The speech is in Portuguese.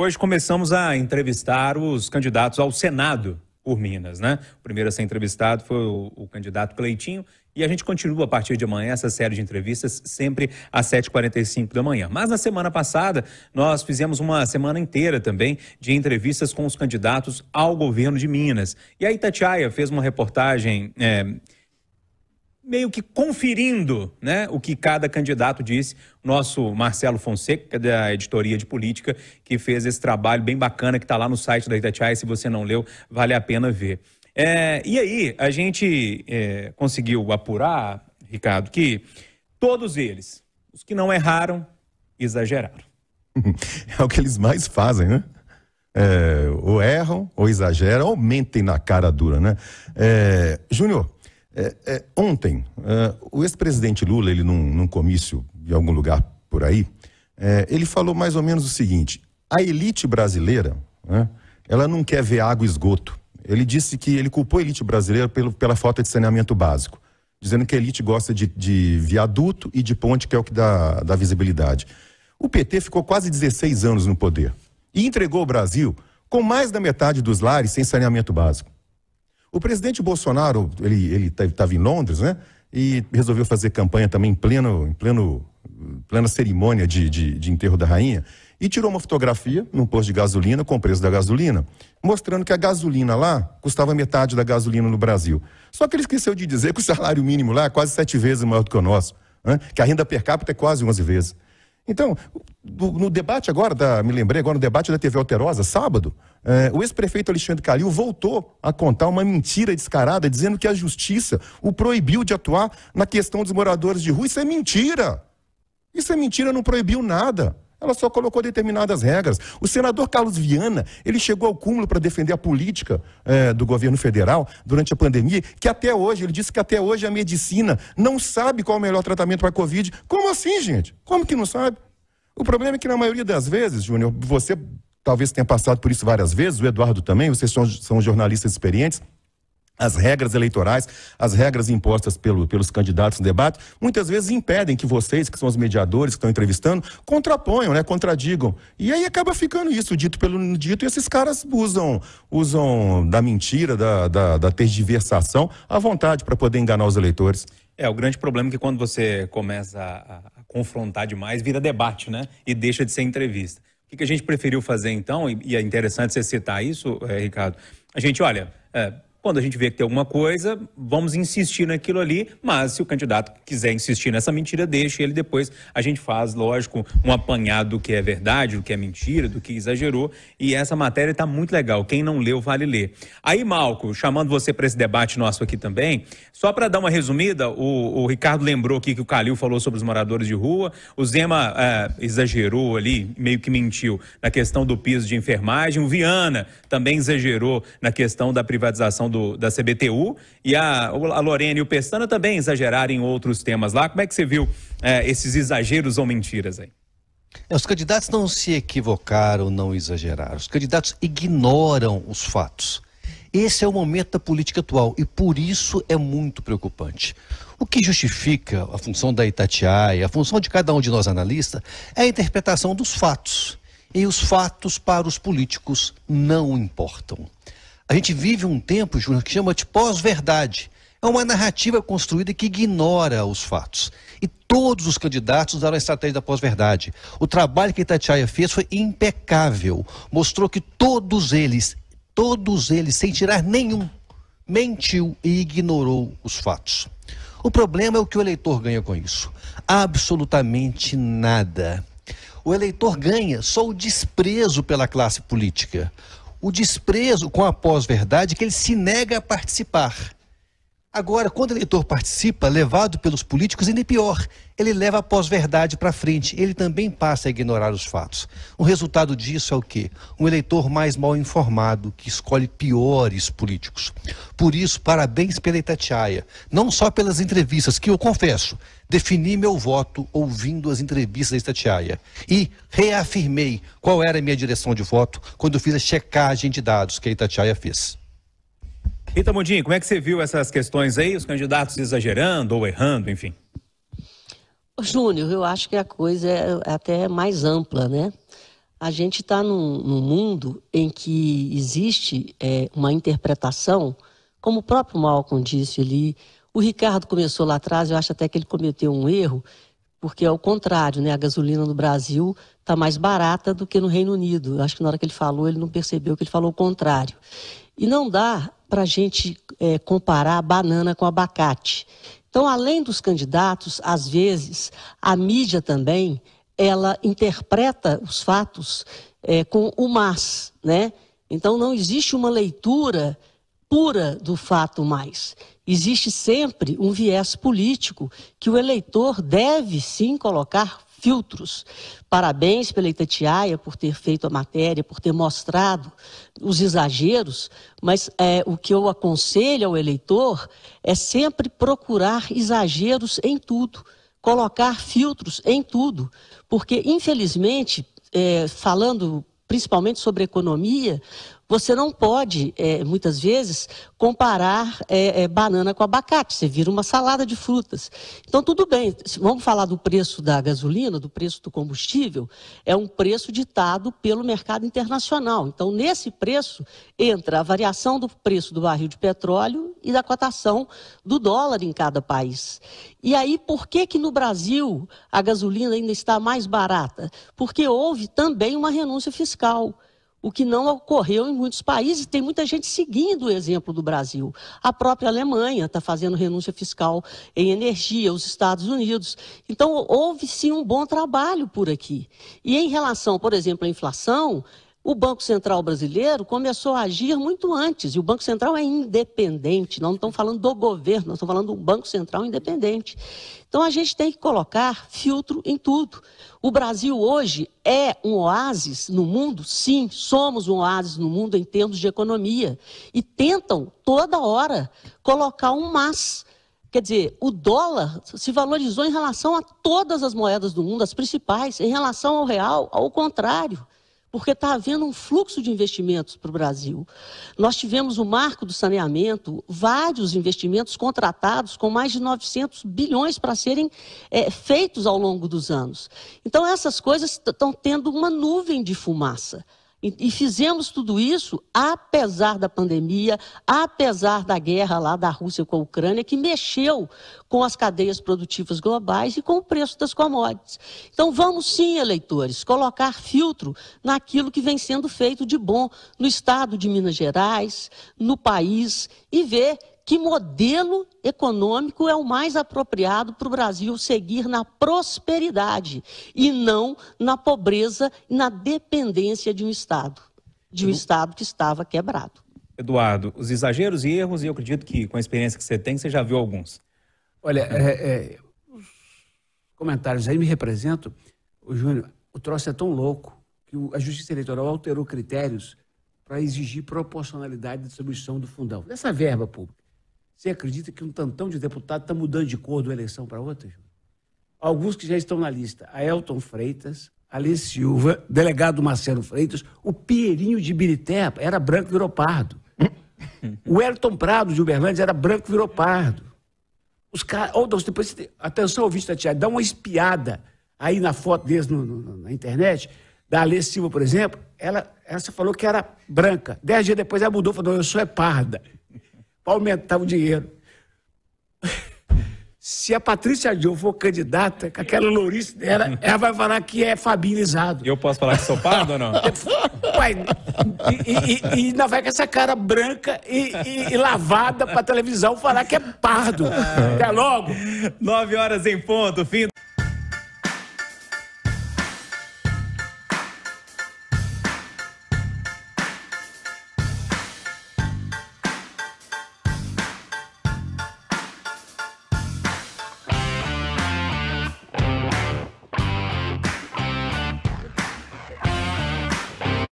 Hoje começamos a entrevistar os candidatos ao Senado por Minas, né? O primeiro a ser entrevistado foi o candidato Cleitinho e a gente continua a partir de amanhã essa série de entrevistas sempre às 7h45 da manhã. Mas na semana passada nós fizemos uma semana inteira também de entrevistas com os candidatos ao governo de Minas. E a Itatiaia fez uma reportagem meio que conferindo, né, o que cada candidato disse. Nosso Marcelo Fonseca, da editoria de política, que fez esse trabalho bem bacana, que está lá no site da Itatiaia. Se você não leu, vale a pena ver. E aí, a gente conseguiu apurar, Ricardo, que todos eles, os que não erraram, exageraram. É o que eles mais fazem, né? Ou erram, ou exageram, ou mentem na cara dura, né? Júnior, ontem, o ex-presidente Lula, ele num comício de algum lugar por aí, ele falou mais ou menos o seguinte: a elite brasileira, né, ela não quer ver água e esgoto. Ele disse que ele culpou a elite brasileira pela falta de saneamento básico, dizendo que a elite gosta de viaduto e de ponte, que é o que dá visibilidade. O PT ficou quase 16 anos no poder e entregou o Brasil com mais da metade dos lares sem saneamento básico. O presidente Bolsonaro, ele estava em Londres, né? E resolveu fazer campanha também em plena cerimônia de enterro da rainha, e tirou uma fotografia num posto de gasolina com o preço da gasolina, mostrando que a gasolina lá custava metade da gasolina no Brasil. Só que ele esqueceu de dizer que o salário mínimo lá é quase 7 vezes maior do que o nosso, né? Que a renda per capita é quase 11 vezes. Então, no debate agora, me lembrei agora, no debate da TV Alterosa, sábado, o ex-prefeito Alexandre Calil voltou a contar uma mentira descarada, dizendo que a justiça o proibiu de atuar na questão dos moradores de rua. Isso é mentira! Isso é mentira, não proibiu nada. Ela só colocou determinadas regras. O senador Carlos Viana, ele chegou ao cúmulo para defender a política do governo federal durante a pandemia, que até hoje, ele disse que até hoje a medicina não sabe qual é o melhor tratamento para a Covid. Como assim, gente? Como que não sabe? O problema é que na maioria das vezes, Júnior, você talvez tenha passado por isso várias vezes, o Eduardo também, vocês são jornalistas experientes. As regras eleitorais, as regras impostas pelos candidatos no debate, muitas vezes impedem que vocês, que são os mediadores que estão entrevistando, contraponham, né, contradigam. E aí acaba ficando isso, dito pelo dito, e esses caras usam da mentira, da tergiversação, à vontade para poder enganar os eleitores. O grande problema é que quando você começa a confrontar demais, vira debate, né? E deixa de ser entrevista. O que a gente preferiu fazer então, e é interessante você citar isso, Ricardo, a gente, olha... Quando a gente vê que tem alguma coisa, vamos insistir naquilo ali, mas se o candidato quiser insistir nessa mentira, deixa ele, depois a gente faz, lógico, um apanhado do que é verdade, do que é mentira, do que exagerou, e essa matéria está muito legal. Quem não leu, vale ler. Aí, Malco, chamando você para esse debate nosso aqui também, só para dar uma resumida, o Ricardo lembrou aqui que o Calil falou sobre os moradores de rua, o Zema exagerou ali, meio que mentiu, na questão do piso de enfermagem, o Viana também exagerou na questão da privatização da CBTU, e a Lorena e o Pestana também exageraram em outros temas lá. Como é que você viu esses exageros ou mentiras aí? Os candidatos não se equivocaram, não exageraram. Os candidatos ignoram os fatos. Esse é o momento da política atual e por isso é muito preocupante. O que justifica a função da Itatiaia, a função de cada um de nós analistas, é a interpretação dos fatos. E os fatos para os políticos não importam. A gente vive um tempo, Júnior, que chama de pós-verdade. É uma narrativa construída que ignora os fatos. E todos os candidatos usaram a estratégia da pós-verdade. O trabalho que a Itatiaia fez foi impecável. Mostrou que todos eles, sem tirar nenhum, mentiu e ignorou os fatos. O problema é o que o eleitor ganha com isso. Absolutamente nada. O eleitor ganha só o desprezo pela classe política. O desprezo com a pós-verdade que ele se nega a participar. Agora, quando o eleitor participa, levado pelos políticos, ainda é pior. Ele leva a pós-verdade para frente. Ele também passa a ignorar os fatos. O resultado disso é o quê? Um eleitor mais mal informado, que escolhe piores políticos. Por isso, parabéns pela Itatiaia. Não só pelas entrevistas, que eu confesso, defini meu voto ouvindo as entrevistas da Itatiaia. E reafirmei qual era a minha direção de voto quando eu fiz a checagem de dados que a Itatiaia fez. Rita Mundinho, como é que você viu essas questões aí, os candidatos exagerando ou errando, enfim? Júnior, eu acho que a coisa é até mais ampla, né? A gente está num mundo em que existe uma interpretação, como o próprio Malcolm disse ali. O Ricardo começou lá atrás, eu acho até que ele cometeu um erro, porque é o contrário, né? A gasolina no Brasil está mais barata do que no Reino Unido. Eu acho que na hora que ele falou, ele não percebeu que ele falou o contrário. E não dá para a gente comparar banana com abacate. Então, além dos candidatos, às vezes, a mídia também, ela interpreta os fatos com o mas, né? Então, não existe uma leitura pura do fato mais. Existe sempre um viés político que o eleitor deve, sim, colocar filtros. Parabéns pela Itatiaia por ter feito a matéria, por ter mostrado os exageros, mas o que eu aconselho ao eleitor é sempre procurar exageros em tudo, colocar filtros em tudo, porque, infelizmente, falando principalmente sobre economia, você não pode, muitas vezes, comparar banana com abacate. Você vira uma salada de frutas. Então, tudo bem. Vamos falar do preço da gasolina, do preço do combustível. É um preço ditado pelo mercado internacional. Então, nesse preço, entra a variação do preço do barril de petróleo e da cotação do dólar em cada país. E aí, por que no Brasil a gasolina ainda está mais barata? Porque houve também uma renúncia fiscal, o que não ocorreu em muitos países. Tem muita gente seguindo o exemplo do Brasil. A própria Alemanha está fazendo renúncia fiscal em energia, os Estados Unidos. Então, houve sim um bom trabalho por aqui. E em relação, por exemplo, à inflação, o Banco Central brasileiro começou a agir muito antes, e o Banco Central é independente, não estamos falando do governo, nós estamos falando do Banco Central independente. Então, a gente tem que colocar filtro em tudo. O Brasil hoje é um oásis no mundo? Sim, somos um oásis no mundo em termos de economia. E tentam, toda hora, colocar um mas. Quer dizer, o dólar se valorizou em relação a todas as moedas do mundo, as principais, em relação ao real, ao contrário. Porque está havendo um fluxo de investimentos para o Brasil. Nós tivemos o marco do saneamento, vários investimentos contratados com mais de 900 bilhões para serem feitos ao longo dos anos. Então, essas coisas estão tendo uma nuvem de fumaça. E fizemos tudo isso apesar da pandemia, apesar da guerra lá da Rússia com a Ucrânia, que mexeu com as cadeias produtivas globais e com o preço das commodities. Então vamos sim, eleitores, colocar filtro naquilo que vem sendo feito de bom no estado de Minas Gerais, no país, e ver que modelo econômico é o mais apropriado para o Brasil seguir na prosperidade e não na pobreza e na dependência de um Estado que estava quebrado. Eduardo, os exageros e erros, e eu acredito que com a experiência que você tem, você já viu alguns. Olha, os comentários aí me representam, Júnior, o troço é tão louco que a Justiça Eleitoral alterou critérios para exigir proporcionalidade de distribuição do fundão, dessa verba pública. Você acredita que um tantão de deputado está mudando de cor de uma eleição para outra, Júnior? Alguns que já estão na lista: Aelton Freitas, Alê Silva, delegado Marcelo Freitas, o Pinheirinho de Ibirité era branco, virou pardo. O Elton Prado de Uberlândia era branco, virou pardo. Os caras. Depois, atenção, ouvinte, Tatiana, dá uma espiada aí na foto deles na internet, da Alê Silva, por exemplo. Ela falou que era branca. 10 dias depois ela mudou, falou: eu sou parda. Para aumentar o dinheiro. Se a Patrícia Dilma for candidata, com aquela lourice dela, ela vai falar que é fabilizado. Eu posso falar que sou pardo ou não? Ué, e ainda vai com essa cara branca e lavada para televisão falar que é pardo. Até logo. 9 horas em ponto, fim